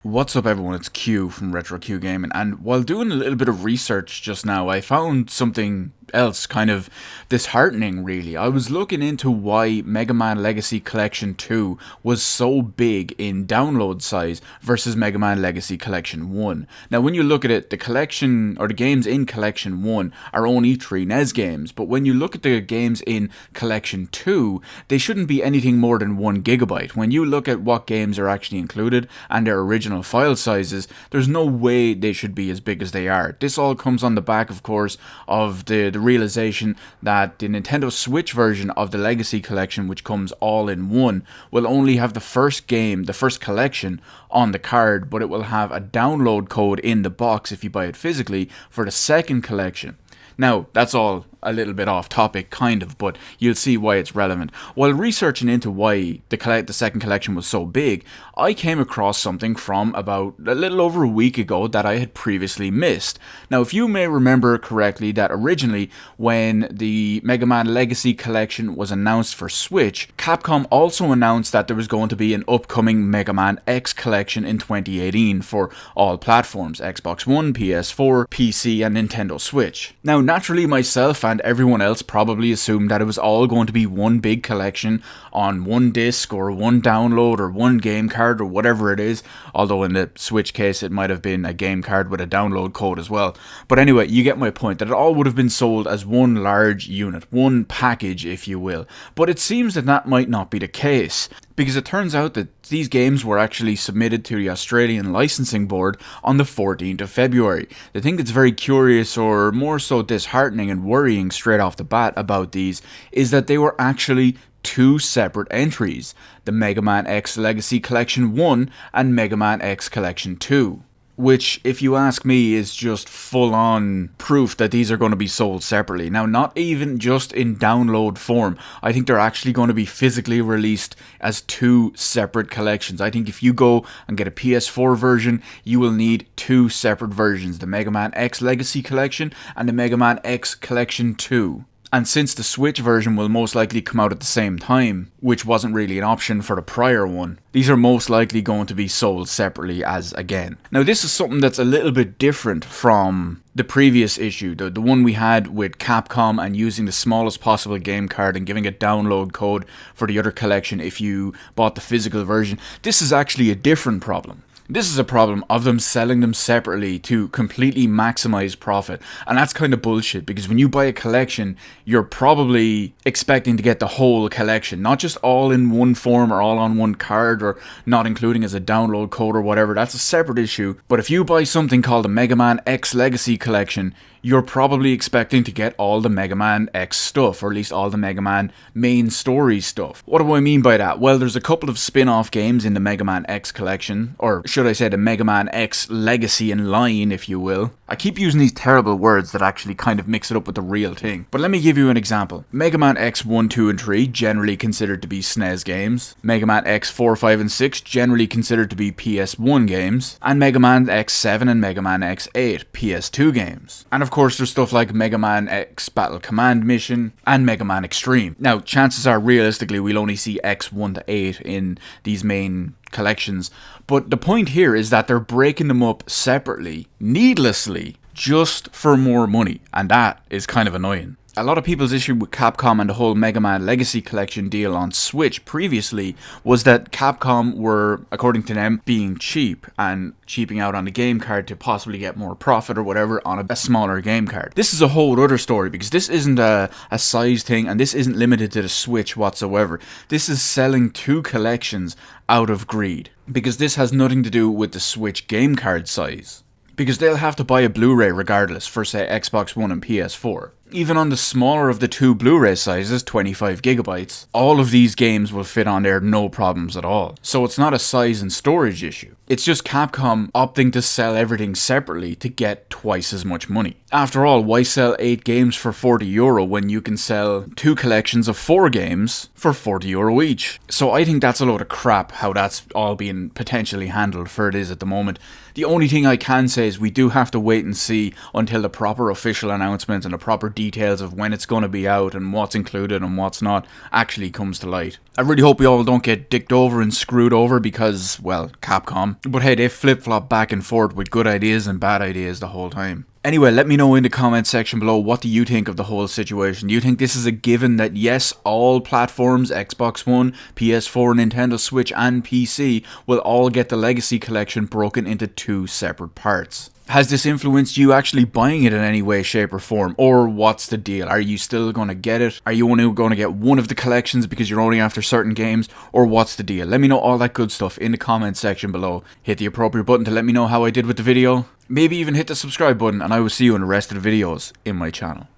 What's up everyone, it's Q from Retro Q Gaming, and while doing a little bit of research just now, I found something else kind of disheartening really. I was looking into why Mega Man Legacy Collection 2 was so big in download size versus Mega Man Legacy Collection 1. Now when you look at it, the collection, or the games in Collection 1 are only 3 NES games, but when you look at the games in Collection 2, they shouldn't be anything more than 1 gigabyte. When you look at what games are actually included and their original file sizes, there's no way they should be as big as they are. This all comes on the back, of course, of the realization that the Nintendo Switch version of the Legacy Collection, which comes all in one, will only have the first game, the first collection, on the card, but it will have a download code in the box if you buy it physically for the second collection. Now, that's all a little bit off topic, kind of, but you'll see why it's relevant. While researching into why the second collection was so big, I came across something from about a little over a week ago that I had previously missed. Now, if you may remember correctly, that originally, when the Mega Man Legacy Collection was announced for Switch, Capcom also announced that there was going to be an upcoming Mega Man X Collection in 2018 for all platforms, Xbox One, PS4, PC, and Nintendo Switch. Now, naturally, myself and everyone else probably assumed that it was all going to be one big collection on one disc or one download or one game card or whatever it is, although in the Switch case it might have been a game card with a download code as well. But anyway, you get my point, that it all would have been sold as one large unit, one package if you will. But it seems that that might not be the case, because it turns out that these games were actually submitted to the Australian Licensing Board on the 14th of February. The thing that's very curious, or more so disheartening and worrying straight off the bat about these, is that they were actually 2 separate entries: the Mega Man X Legacy Collection 1 and Mega Man X Collection 2. Which, if you ask me, is just full-on proof that these are going to be sold separately. Now, not even just in download form. I think they're actually going to be physically released as 2 separate collections. I think if you go and get a PS4 version, you will need 2 separate versions: the Mega Man X Legacy Collection and the Mega Man X Collection 2. And since the Switch version will most likely come out at the same time, which wasn't really an option for the prior one, these are most likely going to be sold separately as again. Now, this is something that's a little bit different from the previous issue, the one we had with Capcom and using the smallest possible game card and giving a download code for the other collection if you bought the physical version. This is actually a different problem. This is a problem of them selling them separately to completely maximize profit. And that's kind of bullshit, because when you buy a collection, you're probably expecting to get the whole collection, not just all in one form or all on one card or not including as a download code or whatever. That's a separate issue. But if you buy something called the Mega Man X Legacy Collection, you're probably expecting to get all the Mega Man X stuff, or at least all the Mega Man main story stuff. What do I mean by that? Well, there's a couple of spin-off games in the Mega Man X collection, or should I say the Mega Man X Legacy in line, if you will. I keep using these terrible words that actually kind of mix it up with the real thing. But let me give you an example. Mega Man X 1, 2, and 3, generally considered to be SNES games. Mega Man X 4, 5, and 6, generally considered to be PS1 games. And Mega Man X 7 and Mega Man X 8, PS2 games. And of course, there's stuff like Mega Man X Battle Command Mission and Mega Man Extreme. Now, chances are, realistically, we'll only see X 1 to 8 in these main collections, but the point here is that they're breaking them up separately, needlessly, just for more money, and that is kind of annoying. A lot of people's issue with Capcom and the whole Mega Man Legacy Collection deal on Switch previously was that Capcom were, according to them, being cheap and cheaping out on the game card to possibly get more profit or whatever on a smaller game card. This is a whole other story, because this isn't a size thing, and this isn't limited to the Switch whatsoever. This is selling 2 collections out of greed, because this has nothing to do with the Switch game card size. Because they'll have to buy a Blu-ray regardless for, say, Xbox One and PS4. Even on the smaller of the 2 Blu-ray sizes, 25 gigabytes, all of these games will fit on there no problems at all. So it's not a size and storage issue. It's just Capcom opting to sell everything separately to get twice as much money. After all, why sell 8 games for €40 when you can sell 2 collections of 4 games for €40 each? So I think that's a load of crap, how that's all being potentially handled for it is at the moment. The only thing I can say is we do have to wait and see until the proper official announcements and the proper details of when it's going to be out and what's included and what's not actually comes to light. I really hope we all don't get dicked over and screwed over because, well, Capcom. But hey, they flip-flop back and forth with good ideas and bad ideas the whole time. Anyway, let me know in the comment section below, what do you think of the whole situation? Do you think this is a given that yes, all platforms, Xbox One, PS4, Nintendo Switch and PC, will all get the Legacy Collection broken into 2 separate parts? Has this influenced you actually buying it in any way, shape or form? Or what's the deal? Are you still going to get it? Are you only going to get one of the collections because you're only after certain games? Or what's the deal? Let me know all that good stuff in the comment section below. Hit the appropriate button to let me know how I did with the video. Maybe even hit the subscribe button, and I will see you in the rest of the videos in my channel.